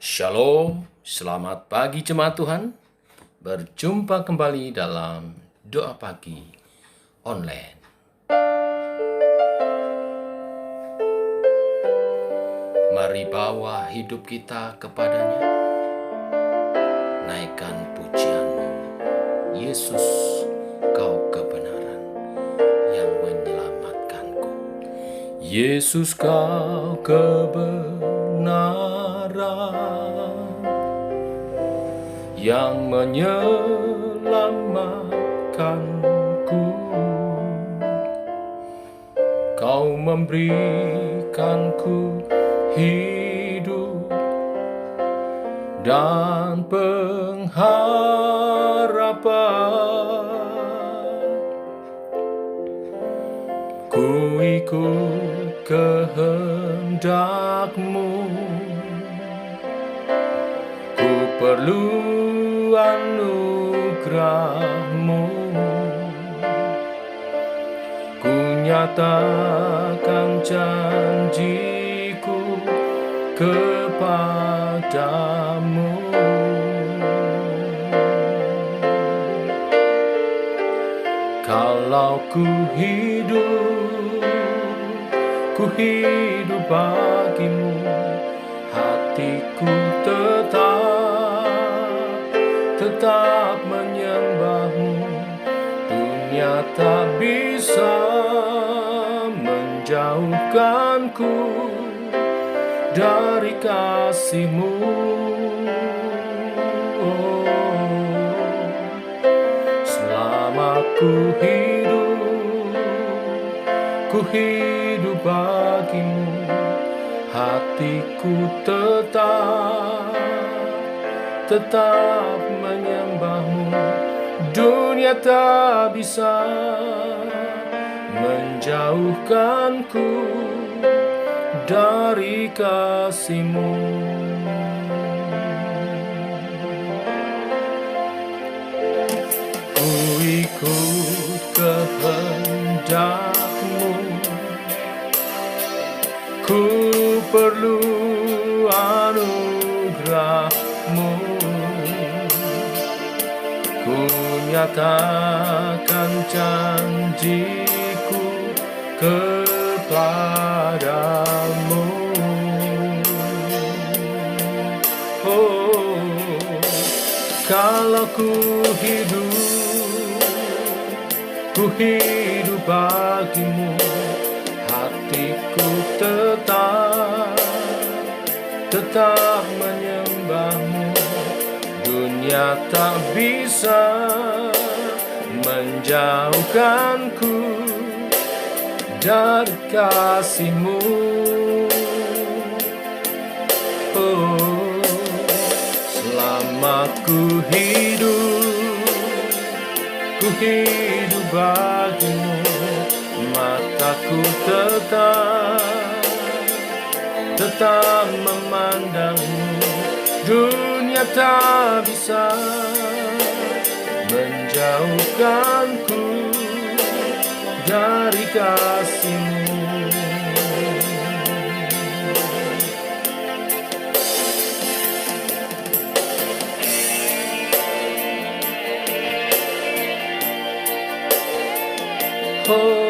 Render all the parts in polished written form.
Shalom, selamat pagi jemaat Tuhan. Berjumpa kembali dalam doa pagi online. Mari bawa hidup kita kepadanya. Naikkan pujianmu, Yesus, kau kebenaran yang menyelamatkanku. Yesus, kau kebenaran yang menyelamatkanku. Kau memberikanku hidup dan pengharapan. Ku ikut kehendak-Mu, ku perlu anugerah-Mu. Ku nyatakan janjiku kepadamu. Kalau ku hidup bagimu, hatiku tetap menyembah-Mu. Dunia tak bisa menjauhkanku dari kasih-Mu. Selama ku hidup bagimu, hatiku tetap menyembah-Mu. Dunia tak bisa menjauhkanku dari kasih-Mu. Ku ikut kehendak-Mu, ku perlu anugerah-Mu. Ku nyatakan janjiku kepadamu. Oh, kalau ku hidup bagimu, hatiku tetap menyembah-Mu. Dunia tak bisa menjauhkanku dari kasih-Mu. Oh, selama ku hidup bagimu, mataku tetap memandang-Mu. Dunia tak bisa menjauhkanku dari kasih-Mu. Oh,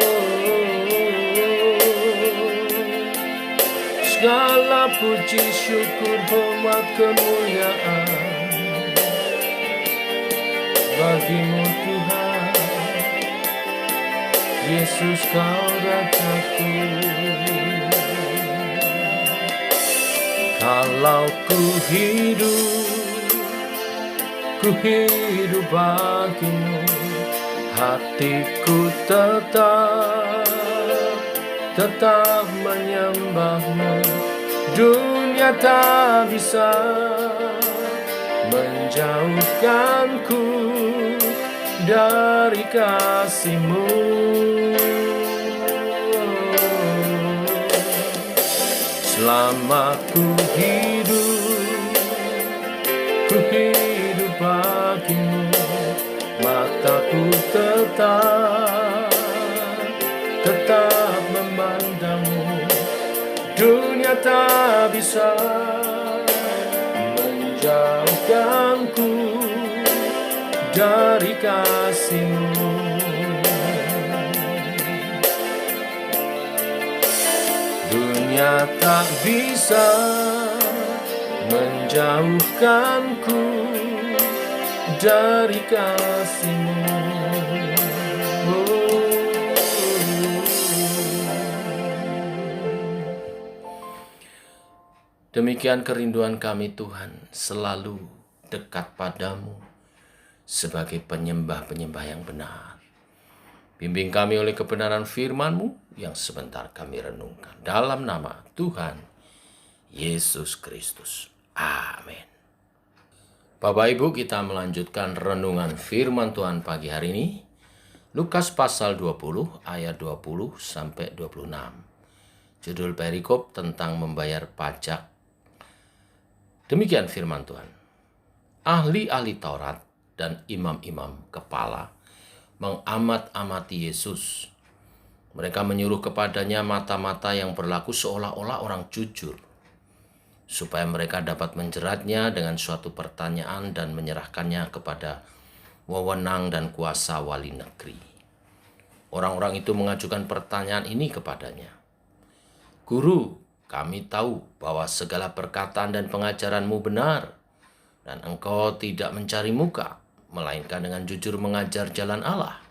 segala puji, syukur, hormat, kemuliaan bagi-Mu Tuhan. Yesus, kau Rajaku. Kalau ku hidup bagimu, hatiku tetap menyembah-Mu. Dunia tak bisa menjauhkanku dari kasih-Mu. Selama ku hidup bagimu, mataku tetap memandang-Mu. Dunia tak bisa dari kasih-Mu. Dunia tak bisa menjauhkanku dari kasih-Mu. Demikian kerinduan kami Tuhan, selalu dekat padamu sebagai penyembah-penyembah yang benar. Bimbing kami oleh kebenaran firman-Mu yang sebentar kami renungkan. Dalam nama Tuhan Yesus Kristus. Amin. Bapak Ibu, kita melanjutkan renungan firman Tuhan pagi hari ini. Lukas pasal 20 ayat 20 sampai 26. Judul perikop tentang membayar pajak. Demikian firman Tuhan. Ahli-ahli Taurat dan imam-imam kepala mengamat-amati Yesus. Mereka menyuruh kepadanya mata-mata yang berlaku seolah-olah orang jujur, supaya mereka dapat menjeratnya dengan suatu pertanyaan dan menyerahkannya kepada wewenang dan kuasa wali negeri. Orang-orang itu mengajukan pertanyaan ini kepadanya. Guru, kami tahu bahwa segala perkataan dan pengajaran-Mu benar, dan Engkau tidak mencari muka, melainkan dengan jujur mengajar jalan Allah.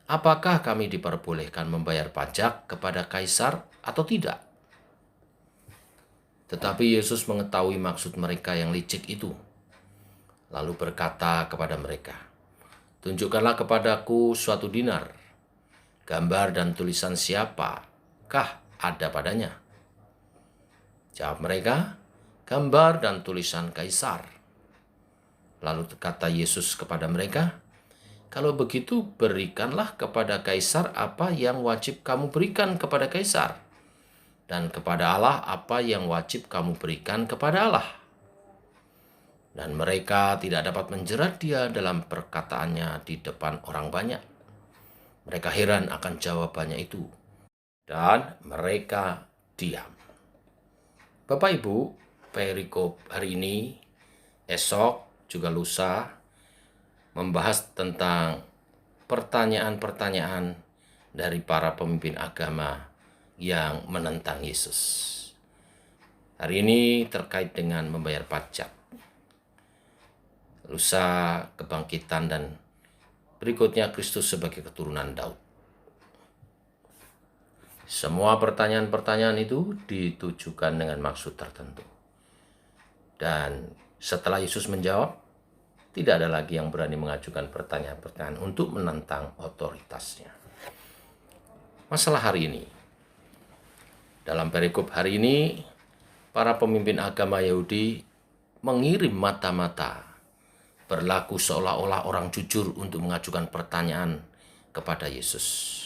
Apakah kami diperbolehkan membayar pajak kepada kaisar atau tidak? Tetapi Yesus mengetahui maksud mereka yang licik itu, lalu berkata kepada mereka, "Tunjukkanlah kepadaku suatu dinar. Gambar dan tulisan siapakah ada padanya?" Jawab mereka, "Gambar dan tulisan kaisar." Lalu kata Yesus kepada mereka, "Kalau begitu berikanlah kepada kaisar apa yang wajib kamu berikan kepada kaisar, dan kepada Allah apa yang wajib kamu berikan kepada Allah." Dan mereka tidak dapat menjerat dia dalam perkataannya di depan orang banyak. Mereka heran akan jawabannya itu, dan mereka diam. Bapak Ibu, perikop hari ini, esok, juga lusa, membahas tentang pertanyaan-pertanyaan dari para pemimpin agama yang menentang Yesus. Hari ini terkait dengan membayar pajak. Lusa kebangkitan, dan berikutnya Kristus sebagai keturunan Daud. Semua pertanyaan-pertanyaan itu ditujukan dengan maksud tertentu. Dan setelah Yesus menjawab, tidak ada lagi yang berani mengajukan pertanyaan-pertanyaan untuk menentang otoritasnya. Masalah hari ini. Dalam perikop hari ini, para pemimpin agama Yahudi mengirim mata-mata berlaku seolah-olah orang jujur untuk mengajukan pertanyaan kepada Yesus.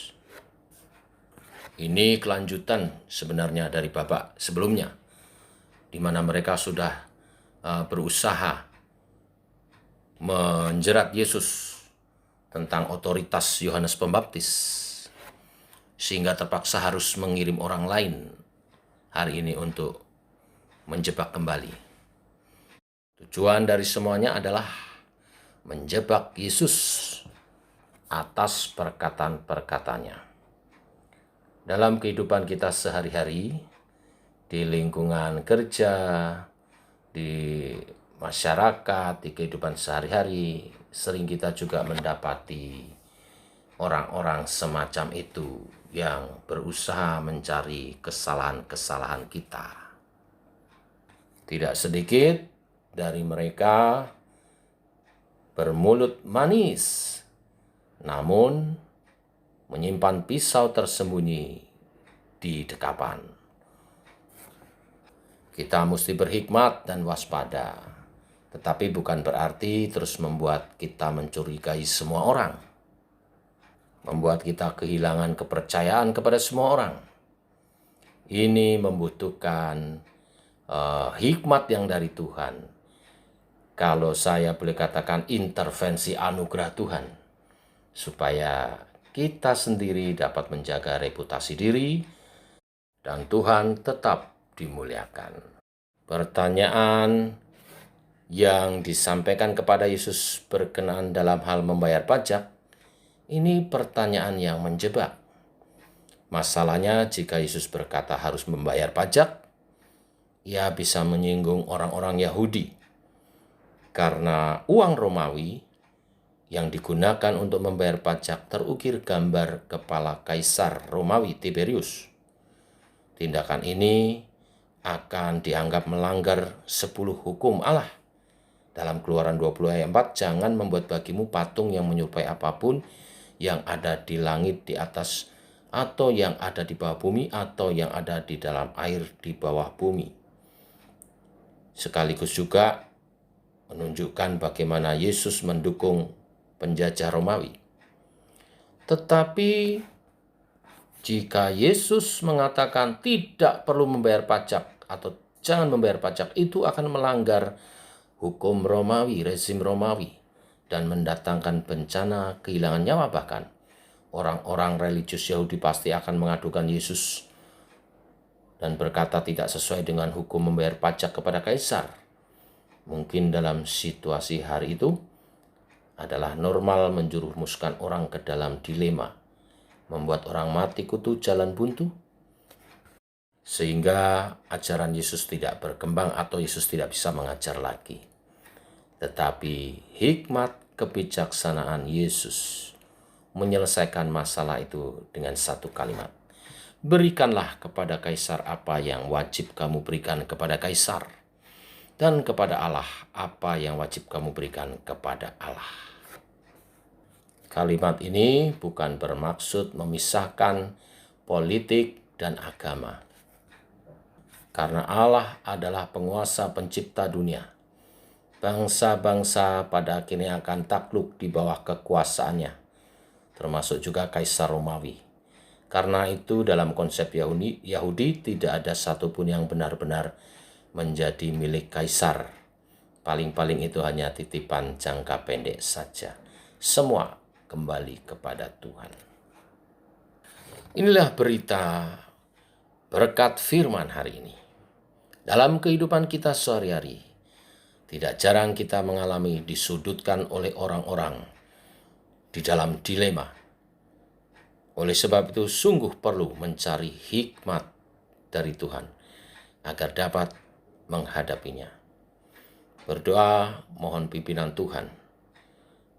Ini kelanjutan sebenarnya dari babak sebelumnya, di mana mereka sudah berusaha menjerat Yesus tentang otoritas Yohanes Pembaptis, sehingga terpaksa harus mengirim orang lain hari ini untuk menjebak kembali. Tujuan dari semuanya adalah menjebak Yesus atas perkataan-perkataannya. Dalam kehidupan kita sehari-hari, di lingkungan kerja, di masyarakat, di kehidupan sehari-hari, sering kita juga mendapati orang-orang semacam itu yang berusaha mencari kesalahan-kesalahan kita. Tidak sedikit dari mereka bermulut manis, namun menyimpan pisau tersembunyi di dekapan. Kita mesti berhikmat dan waspada, tetapi bukan berarti terus membuat kita mencurigai semua orang, membuat kita kehilangan kepercayaan kepada semua orang. Ini membutuhkan hikmat yang dari Tuhan. Kalau saya boleh katakan intervensi anugerah Tuhan, supaya kita sendiri dapat menjaga reputasi diri dan Tuhan tetap dimuliakan. Pertanyaan yang disampaikan kepada Yesus berkenaan dalam hal membayar pajak, ini pertanyaan yang menjebak. Masalahnya jika Yesus berkata harus membayar pajak, ia bisa menyinggung orang-orang Yahudi. Karena uang Romawi yang digunakan untuk membayar pajak terukir gambar kepala Kaisar Romawi Tiberius. Tindakan ini akan dianggap melanggar 10 hukum Allah. Dalam Keluaran 20 ayat 4, jangan membuat bagimu patung yang menyerupai apapun yang ada di langit di atas, atau yang ada di bawah bumi, atau yang ada di dalam air di bawah bumi. Sekaligus juga menunjukkan bagaimana Yesus mendukung penjajah Romawi. Tetapi jika Yesus mengatakan tidak perlu membayar pajak atau jangan membayar pajak, itu akan melanggar hukum Romawi, rezim Romawi, dan mendatangkan bencana kehilangan nyawa. Bahkan orang-orang religius Yahudi pasti akan mengadukan Yesus dan berkata tidak sesuai dengan hukum membayar pajak kepada Kaisar. Mungkin dalam situasi hari itu adalah normal menjerumuskan orang ke dalam dilema, membuat orang mati kutu jalan buntu, sehingga ajaran Yesus tidak berkembang atau Yesus tidak bisa mengajar lagi. Tetapi hikmat kebijaksanaan Yesus menyelesaikan masalah itu dengan satu kalimat. Berikanlah kepada Kaisar apa yang wajib kamu berikan kepada Kaisar, dan kepada Allah apa yang wajib kamu berikan kepada Allah. Kalimat ini bukan bermaksud memisahkan politik dan agama. Karena Allah adalah penguasa pencipta dunia. Bangsa-bangsa pada akhirnya akan takluk di bawah kekuasaannya, termasuk juga Kaisar Romawi. Karena itu dalam konsep Yahudi tidak ada satupun yang benar-benar menjadi milik Kaisar. Paling-paling itu hanya titipan jangka pendek saja. Semua kembali kepada Tuhan. Inilah berita berkat firman hari ini. Dalam kehidupan kita sehari-hari, tidak jarang kita mengalami disudutkan oleh orang-orang di dalam dilema. Oleh sebab itu sungguh perlu mencari hikmat dari Tuhan agar dapat menghadapinya. Berdoa mohon pimpinan Tuhan.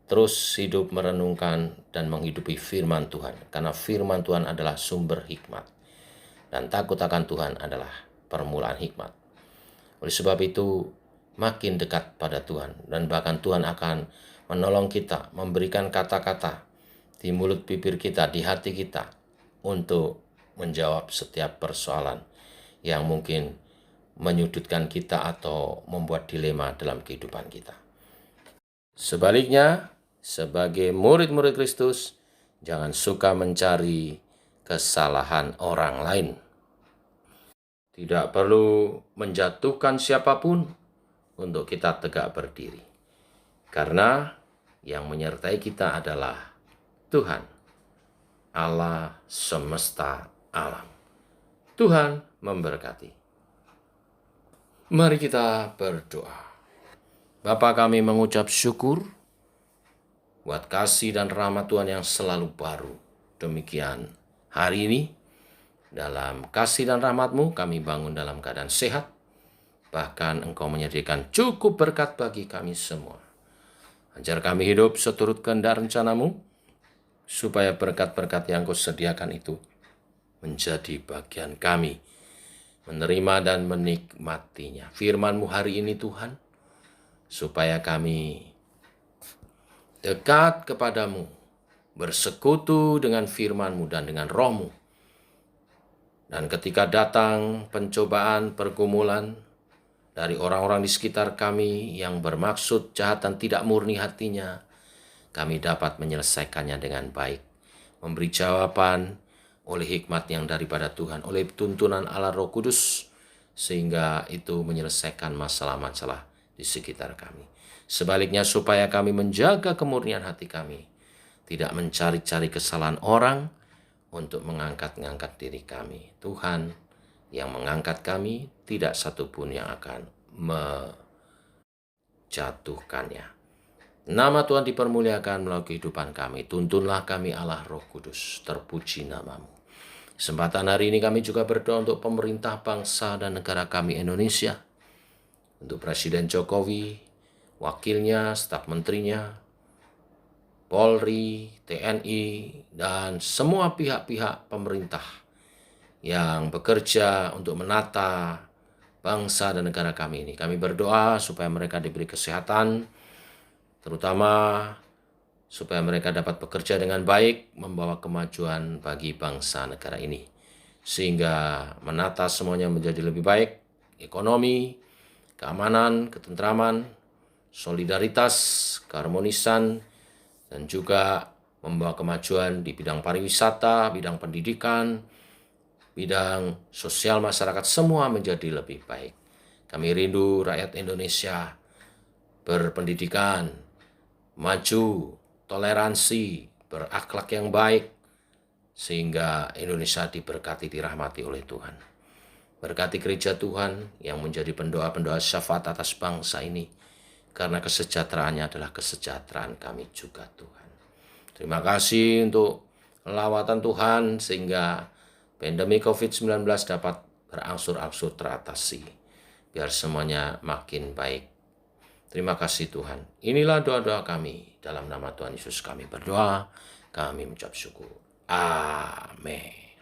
Terus hidup merenungkan dan menghidupi firman Tuhan, karena firman Tuhan adalah sumber hikmat. Dan takut akan Tuhan adalah permulaan hikmat. Oleh sebab itu, makin dekat pada Tuhan, dan bahkan Tuhan akan menolong kita, memberikan kata-kata di mulut bibir kita, di hati kita, untuk menjawab setiap persoalan yang mungkin menyudutkan kita atau membuat dilema dalam kehidupan kita. Sebaliknya, sebagai murid-murid Kristus, jangan suka mencari kesalahan orang lain. Tidak perlu menjatuhkan siapapun untuk kita tegak berdiri. Karena yang menyertai kita adalah Tuhan, Allah semesta alam. Tuhan memberkati. Mari kita berdoa. Bapa, kami mengucap syukur buat kasih dan rahmat Tuhan yang selalu baru. Demikian hari ini, dalam kasih dan rahmat-Mu kami bangun dalam keadaan sehat. Bahkan Engkau menyediakan cukup berkat bagi kami semua. Ajar kami hidup seturut kehendak rencana-Mu, supaya berkat-berkat yang Kau sediakan itu menjadi bagian kami, menerima dan menikmatinya. Firman-Mu hari ini Tuhan, supaya kami dekat kepadamu, bersekutu dengan firman-Mu dan dengan Roh-Mu. Dan ketika datang pencobaan, pergumulan dari orang-orang di sekitar kami yang bermaksud jahat dan tidak murni hatinya, kami dapat menyelesaikannya dengan baik, memberi jawaban oleh hikmat yang daripada Tuhan, oleh tuntunan Allah Roh Kudus, sehingga itu menyelesaikan masalah-masalah di sekitar kami. Sebaliknya supaya kami menjaga kemurnian hati kami, tidak mencari-cari kesalahan orang untuk mengangkat-ngangkat diri kami. Tuhan yang mengangkat kami, tidak satupun yang akan menjatuhkannya. Nama Tuhan dipermuliakan melalui kehidupan kami. Tuntunlah kami Allah Roh Kudus. Terpuji namamu. Kesempatan hari ini kami juga berdoa untuk pemerintah bangsa dan negara kami Indonesia. Untuk Presiden Jokowi, wakilnya, staf menterinya, Polri, TNI, dan semua pihak-pihak pemerintah yang bekerja untuk menata bangsa dan negara kami ini. Kami berdoa supaya mereka diberi kesehatan, terutama supaya mereka dapat bekerja dengan baik, membawa kemajuan bagi bangsa negara ini. Sehingga menata semuanya menjadi lebih baik, ekonomi, keamanan, ketentraman, solidaritas, keharmonisan, dan juga membawa kemajuan di bidang pariwisata, bidang pendidikan, bidang sosial masyarakat, semua menjadi lebih baik. Kami rindu rakyat Indonesia berpendidikan, maju, toleransi, berakhlak yang baik, sehingga Indonesia diberkati, dirahmati oleh Tuhan. Berkati gereja Tuhan yang menjadi pendoa-pendoa syafaat atas bangsa ini, karena kesejahteraannya adalah kesejahteraan kami juga Tuhan. Terima kasih untuk lawatan Tuhan sehingga pandemi COVID-19 dapat berangsur-angsur teratasi. Biar semuanya makin baik. Terima kasih Tuhan. Inilah doa-doa kami. Dalam nama Tuhan Yesus kami berdoa. Kami mengucap syukur. Amin.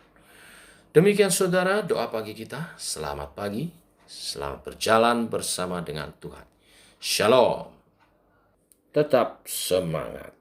Demikian saudara doa pagi kita. Selamat pagi. Selamat berjalan bersama dengan Tuhan. Shalom. Tetap semangat.